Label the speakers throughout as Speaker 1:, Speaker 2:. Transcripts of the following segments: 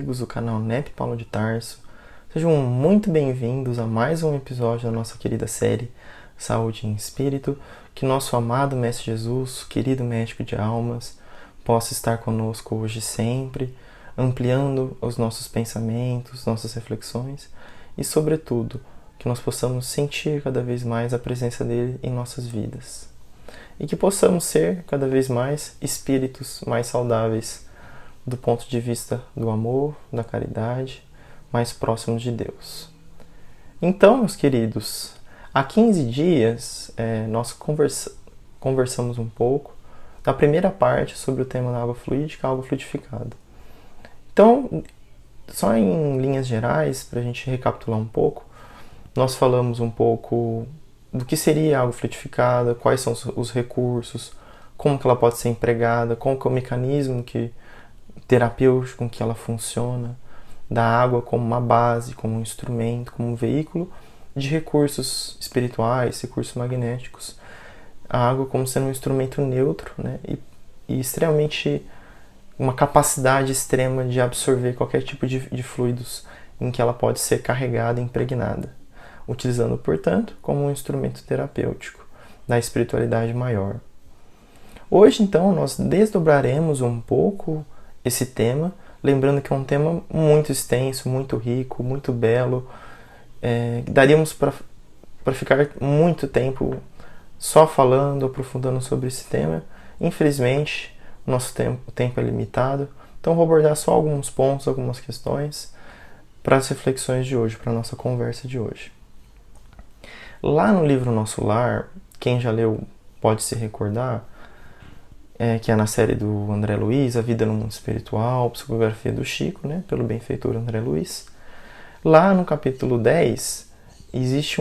Speaker 1: amigos do canal NEP Paulo de Tarso. Sejam muito bem-vindos a mais um episódio da nossa querida série Saúde em Espírito. Que nosso amado Mestre Jesus, querido médico de almas, possa estar conosco hoje e sempre, ampliando os nossos pensamentos, nossas reflexões e, sobretudo, que nós possamos sentir cada vez mais a presença dele em nossas vidas. E que possamos ser cada vez mais espíritos mais saudáveis do ponto de vista do amor, da caridade, mais próximos de Deus. Então, meus queridos, há 15 dias nós conversamos um pouco da primeira parte sobre o tema da água fluídica, água fluidificada. Então, só em linhas gerais, para a gente recapitular um pouco, nós falamos um pouco do que seria a água fluidificada, quais são os recursos, como que ela pode ser empregada, qual que é o mecanismo terapêutico com que ela funciona, da água como uma base, como um instrumento, como um veículo de recursos espirituais, recursos magnéticos. A água como sendo um instrumento neutro, né, e extremamente uma capacidade extrema de absorver qualquer tipo de fluidos em que ela pode ser carregada e impregnada, utilizando, portanto, como um instrumento terapêutico da espiritualidade maior. Hoje, então, nós desdobraremos um pouco esse tema, lembrando que é um tema muito extenso, muito rico, muito belo. Daríamos para ficar muito tempo só falando, aprofundando sobre esse tema. Infelizmente, nosso tempo é limitado, então vou abordar só alguns pontos, algumas questões para as reflexões de hoje, para a nossa conversa de hoje. Lá no livro Nosso Lar, quem já leu pode se recordar, que é na série do André Luiz, A Vida no Mundo Espiritual, Psicografia do Chico, né, pelo benfeitor André Luiz. Lá no capítulo 10, existe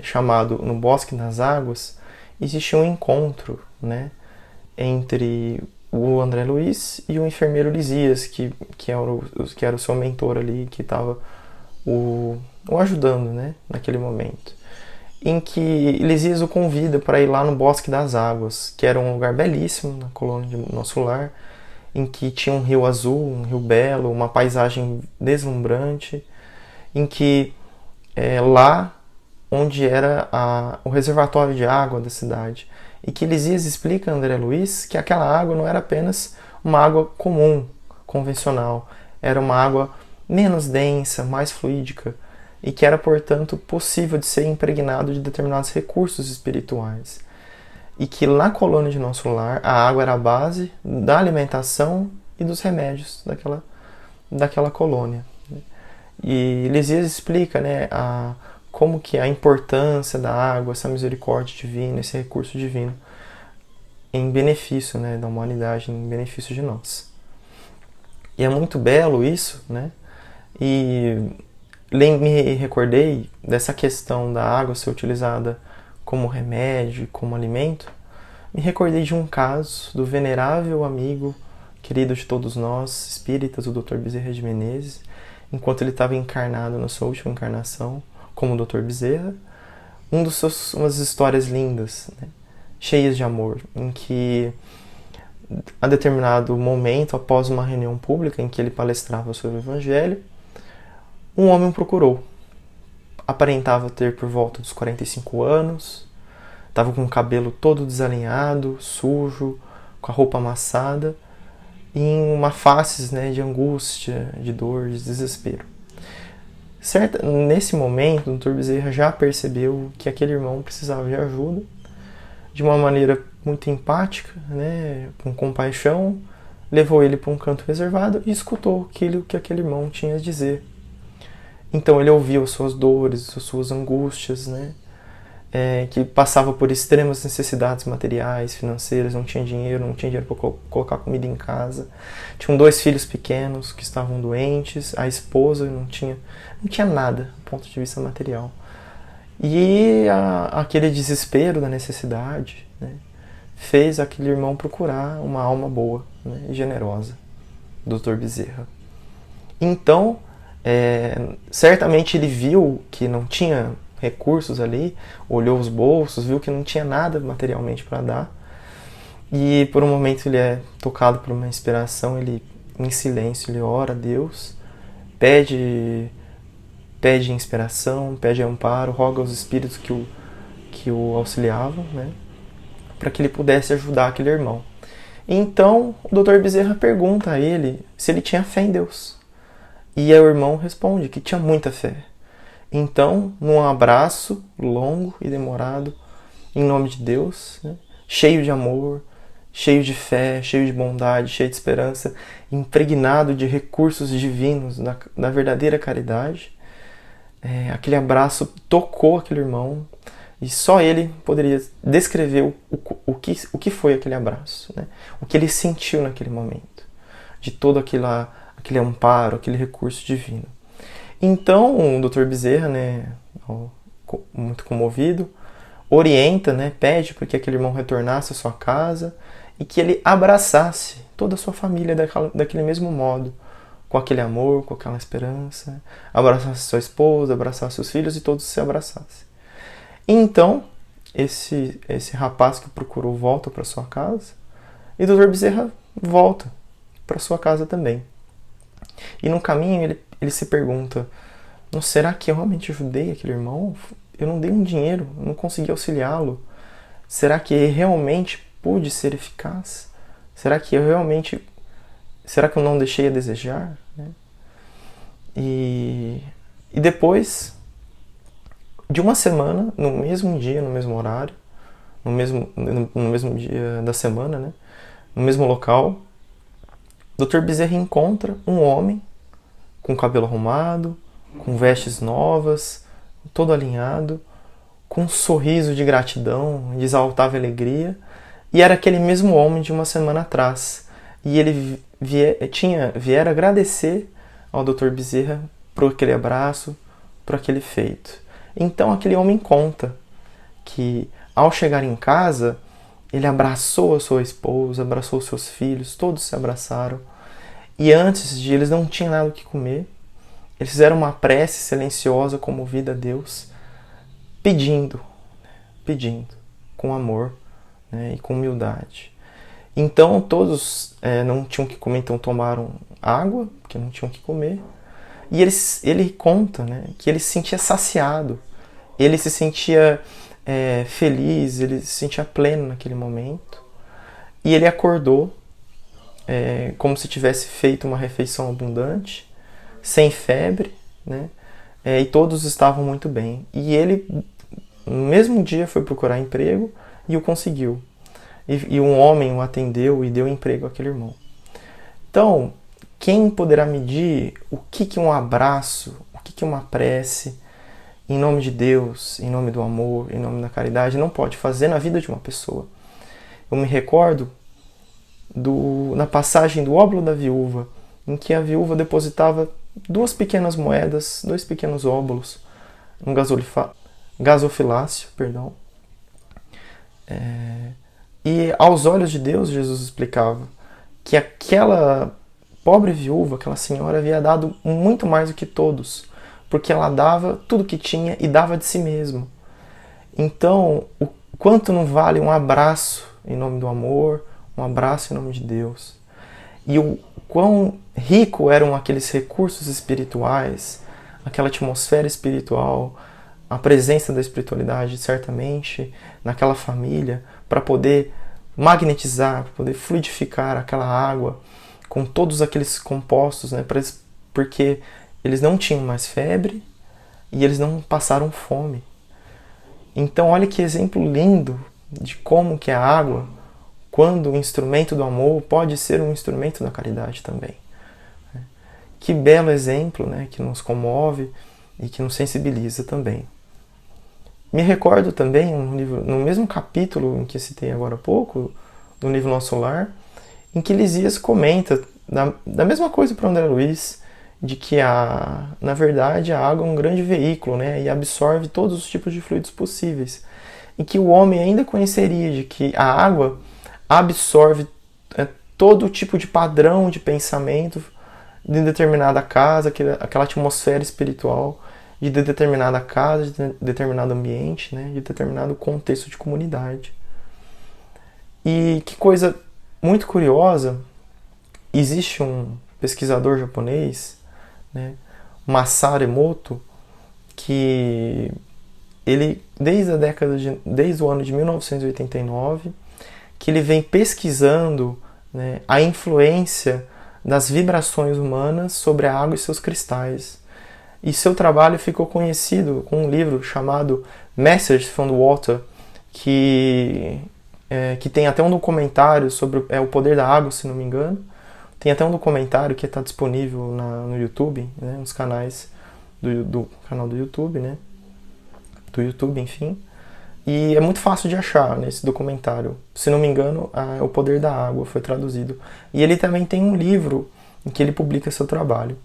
Speaker 1: chamado No Bosque das Águas, existe um encontro, né, entre o André Luiz e o enfermeiro Lisias, que era o seu mentor ali, que estava o ajudando, né, naquele momento, em que Lisias o convida para ir lá no Bosque das Águas, que era um lugar belíssimo na colônia de Nosso Lar, em que tinha um rio azul, um rio belo, uma paisagem deslumbrante, em que lá onde era o reservatório de água da cidade, e que Lisias explica a André Luiz que aquela água não era apenas uma água comum, convencional, era uma água menos densa, mais fluídica, e que era, portanto, possível de ser impregnado de determinados recursos espirituais. E que na colônia de Nosso Lar, a água era a base da alimentação e dos remédios daquela colônia. E Lisias explica, né, como que a importância da água, essa misericórdia divina, esse recurso divino, em benefício, né, da humanidade, em benefício de nós. E é muito belo isso, né? E me recordei dessa questão da água ser utilizada como remédio, como alimento. Me recordei de um caso do venerável amigo, querido de todos nós, espíritas, o Dr. Bezerra de Menezes, enquanto ele estava encarnado na sua última encarnação, como Dr. Bezerra, umas histórias lindas, né, cheias de amor, em que a determinado momento, após uma reunião pública em que ele palestrava sobre o Evangelho, um homem o procurou. Aparentava ter por volta dos 45 anos, estava com o cabelo todo desalinhado, sujo, com a roupa amassada, e em uma face, né, de angústia, de dor, de desespero. Nesse momento, o Dr. Bezerra já percebeu que aquele irmão precisava de ajuda, de uma maneira muito empática, né, com compaixão, levou ele para um canto reservado e escutou aquilo que aquele irmão tinha a dizer. Então ele ouviu as suas dores, as suas angústias, né, que passava por extremas necessidades materiais, financeiras, não tinha dinheiro para colocar comida em casa. Tinham 2 filhos pequenos que estavam doentes, a esposa não tinha nada do ponto de vista material. E aquele desespero da necessidade, né, fez aquele irmão procurar uma alma boa, né, e generosa, Dr. Bezerra. Então, certamente ele viu que não tinha recursos ali, olhou os bolsos, viu que não tinha nada materialmente para dar, e por um momento ele é tocado por uma inspiração, ele em silêncio, ele ora a Deus, pede inspiração, pede amparo, roga aos espíritos que o auxiliavam, né, para que ele pudesse ajudar aquele irmão. Então o Dr. Bezerra pergunta a ele se ele tinha fé em Deus. E o irmão responde que tinha muita fé. Então, num abraço longo e demorado, em nome de Deus, né, cheio de amor, cheio de fé, cheio de bondade, cheio de esperança, impregnado de recursos divinos, da verdadeira caridade, aquele abraço tocou aquele irmão e só ele poderia descrever o que foi aquele abraço, né? O que ele sentiu naquele momento, de todo aquele amparo, aquele recurso divino. Então o Dr. Bezerra, né, muito comovido, orienta, né, pede para que aquele irmão retornasse à sua casa e que ele abraçasse toda a sua família daquele mesmo modo, com aquele amor, com aquela esperança, abraçasse sua esposa, abraçasse seus filhos e todos se abraçassem. Então, esse rapaz que procurou volta para sua casa e o Dr. Bezerra volta para sua casa também. E no caminho ele se pergunta, não, será que eu realmente ajudei aquele irmão? Eu não dei um dinheiro, eu não consegui auxiliá-lo. Será que realmente pude ser eficaz? Será que eu não deixei a desejar? Né? E depois de uma semana, no mesmo dia, no mesmo horário, no mesmo dia da semana, né? No mesmo local, Dr. Bezerra encontra um homem com cabelo arrumado, com vestes novas, todo alinhado, com um sorriso de gratidão, de exaltável alegria, e era aquele mesmo homem de uma semana atrás. E ele viera agradecer ao Dr. Bezerra por aquele abraço, por aquele feito. Então aquele homem conta que ao chegar em casa, ele abraçou a sua esposa, abraçou seus filhos, todos se abraçaram. E antes de eles não tinham nada o que comer, eles fizeram uma prece silenciosa comovida a Deus, pedindo, com amor, né, e com humildade. Então todos não tinham o que comer, então tomaram água, porque não tinham o que comer. E ele conta, né, que ele se sentia saciado, ele se sentia feliz, ele se sentia pleno naquele momento. E ele acordou como se tivesse feito uma refeição abundante, sem febre, né? E todos estavam muito bem. E ele, no mesmo dia, foi procurar emprego e o conseguiu. E um homem o atendeu e deu emprego àquele irmão. Então, quem poderá medir o que um abraço, o que uma prece, em nome de Deus, em nome do amor, em nome da caridade, não pode fazer na vida de uma pessoa? Eu me recordo na passagem do óbolo da viúva, em que a viúva depositava 2 pequenas moedas, 2 pequenos óbolos, um gasofilácio, perdão. E aos olhos de Deus, Jesus explicava que aquela pobre viúva, aquela senhora, havia dado muito mais do que todos, porque ela dava tudo que tinha e dava de si mesma. Então, o quanto não vale um abraço em nome do amor, um abraço em nome de Deus. E o quão rico eram aqueles recursos espirituais, aquela atmosfera espiritual, a presença da espiritualidade, certamente, naquela família, para poder magnetizar, para poder fluidificar aquela água com todos aqueles compostos, né, porque eles não tinham mais febre e eles não passaram fome. Então, olha que exemplo lindo de como que a água, quando um instrumento do amor, pode ser um instrumento da caridade também. Que belo exemplo, né, que nos comove e que nos sensibiliza também. Me recordo também, no mesmo capítulo em que citei agora há pouco, do livro Nosso Lar, em que Lisias comenta da mesma coisa para André Luiz, de que na verdade a água é um grande veículo, né, e absorve todos os tipos de fluidos possíveis. E que o homem ainda conheceria de que a água absorve todo tipo de padrão de pensamento de determinada casa, aquela atmosfera espiritual de determinada casa, de determinado ambiente, né, de determinado contexto de comunidade. E que coisa muito curiosa, existe pesquisador japonês, né, Masaru Emoto, que ele, desde o ano de 1989, que ele vem pesquisando, né, a influência das vibrações humanas sobre a água e seus cristais. E seu trabalho ficou conhecido com um livro chamado Messages from the Water, que tem até um documentário sobre o poder da água, se não me engano. Tem até um documentário que está disponível no YouTube, né, nos canais do canal do YouTube, né, do YouTube, enfim. E é muito fácil de achar nesse documentário. Se não me engano, O Poder da Água foi traduzido. E ele também tem um livro em que ele publica seu trabalho.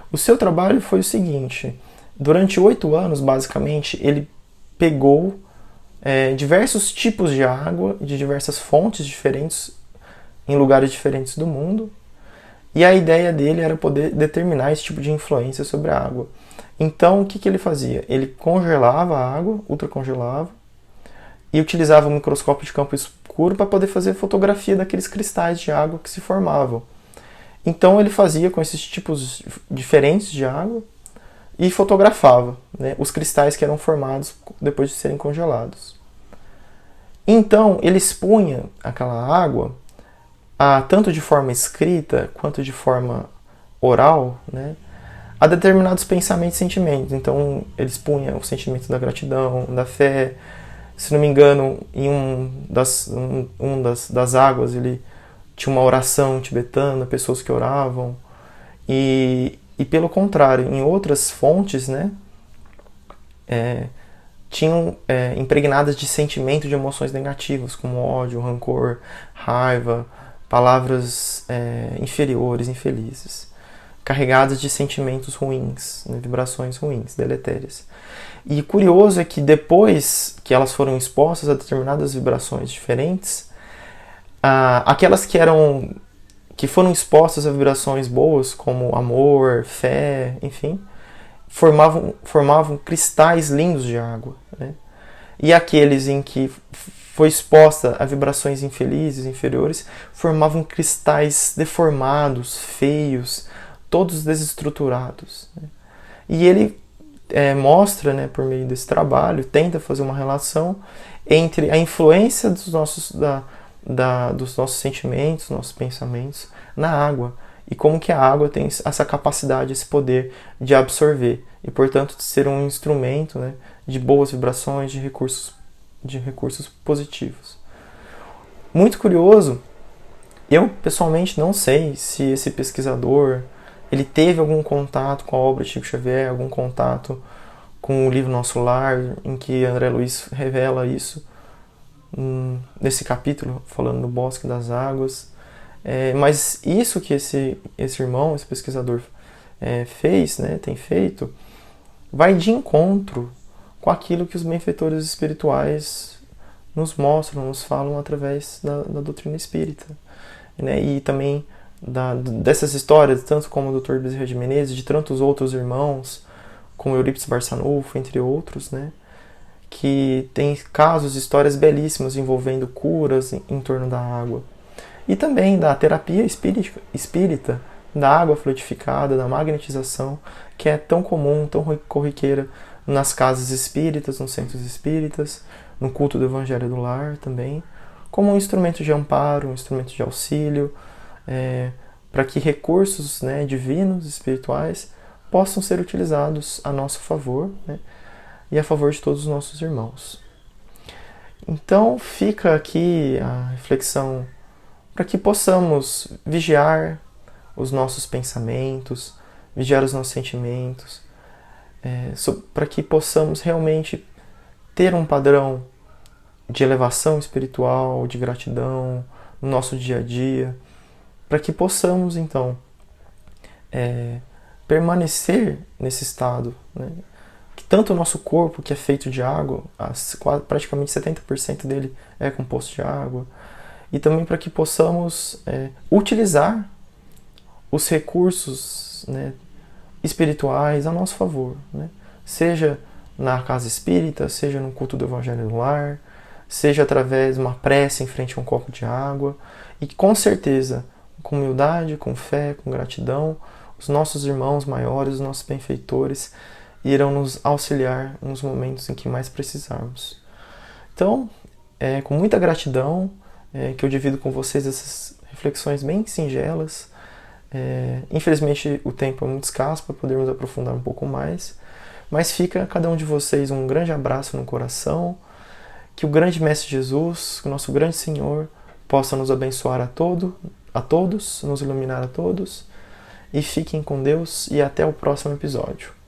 Speaker 1: O seu trabalho foi o seguinte: durante 8 anos, basicamente, ele pegou diversos tipos de água, de diversas fontes diferentes, em lugares diferentes do mundo, e a ideia dele era poder determinar esse tipo de influência sobre a água. Então, o que ele fazia? Ele congelava a água, ultracongelava, e utilizava um microscópio de campo escuro para poder fazer fotografia daqueles cristais de água que se formavam. Então ele fazia com esses tipos diferentes de água e fotografava, né, os cristais que eram formados depois de serem congelados. Então ele expunha aquela água, tanto de forma escrita quanto de forma oral, né, a determinados pensamentos e sentimentos. Então ele expunha o sentimento da gratidão, da fé. Se não me engano, em das águas ele tinha uma oração tibetana, pessoas que oravam. E pelo contrário, em outras fontes, né, tinham impregnadas de sentimentos, de emoções negativas, como ódio, rancor, raiva, palavras inferiores, infelizes, carregadas de sentimentos ruins, né, vibrações ruins, deletérias. E curioso é que depois que elas foram expostas a determinadas vibrações diferentes, aquelas que foram expostas a vibrações boas, como amor, fé, enfim, formavam cristais lindos de água, né? E aqueles em que foi exposta a vibrações infelizes, inferiores, formavam cristais deformados, feios, todos desestruturados, né? E ele mostra, né, por meio desse trabalho, tenta fazer uma relação entre a influência dos nossos sentimentos, nossos pensamentos na água, e como que a água tem essa capacidade, esse poder de absorver e, portanto, de ser um instrumento, né, de boas vibrações, de recursos positivos. Muito curioso, eu pessoalmente não sei se esse pesquisador ele teve algum contato com a obra de Chico Xavier, algum contato com o livro Nosso Lar, em que André Luiz revela isso, nesse capítulo, falando do Bosque das Águas. Mas isso que esse irmão, esse pesquisador fez, né, tem feito, vai de encontro com aquilo que os benfeitores espirituais nos mostram, nos falam através da doutrina espírita, né, e também dessas histórias, tanto como o Dr. Bezerra de Menezes, de tantos outros irmãos, como Eurípides Barçanufo, entre outros, né, que tem casos, histórias belíssimas envolvendo curas em torno da água. E também da terapia espírita, da água fluidificada, da magnetização, que é tão comum, tão corriqueira nas casas espíritas, nos centros espíritas, no culto do Evangelho do Lar também, como um instrumento de amparo, um instrumento de auxílio, para que recursos, né, divinos, espirituais, possam ser utilizados a nosso favor, né, e a favor de todos os nossos irmãos. Então fica aqui a reflexão para que possamos vigiar os nossos pensamentos, vigiar os nossos sentimentos, para que possamos realmente ter um padrão de elevação espiritual, de gratidão no nosso dia a dia, para que possamos, então, permanecer nesse estado, né? Que tanto o nosso corpo, que é feito de água, praticamente 70% dele é composto de água, e também para que possamos utilizar os recursos, né, espirituais a nosso favor, né? Seja na casa espírita, seja no culto do Evangelho no Lar, seja através de uma prece em frente a um copo de água, e com certeza com humildade, com fé, com gratidão, os nossos irmãos maiores, os nossos benfeitores, irão nos auxiliar nos momentos em que mais precisarmos. Então, com muita gratidão, que eu divido com vocês essas reflexões bem singelas. Infelizmente o tempo é muito escasso para podermos aprofundar um pouco mais, mas fica a cada um de vocês um grande abraço no coração, que o grande Mestre Jesus, o nosso grande Senhor, possa nos abençoar a todos, nos iluminar a todos, e fiquem com Deus e até o próximo episódio.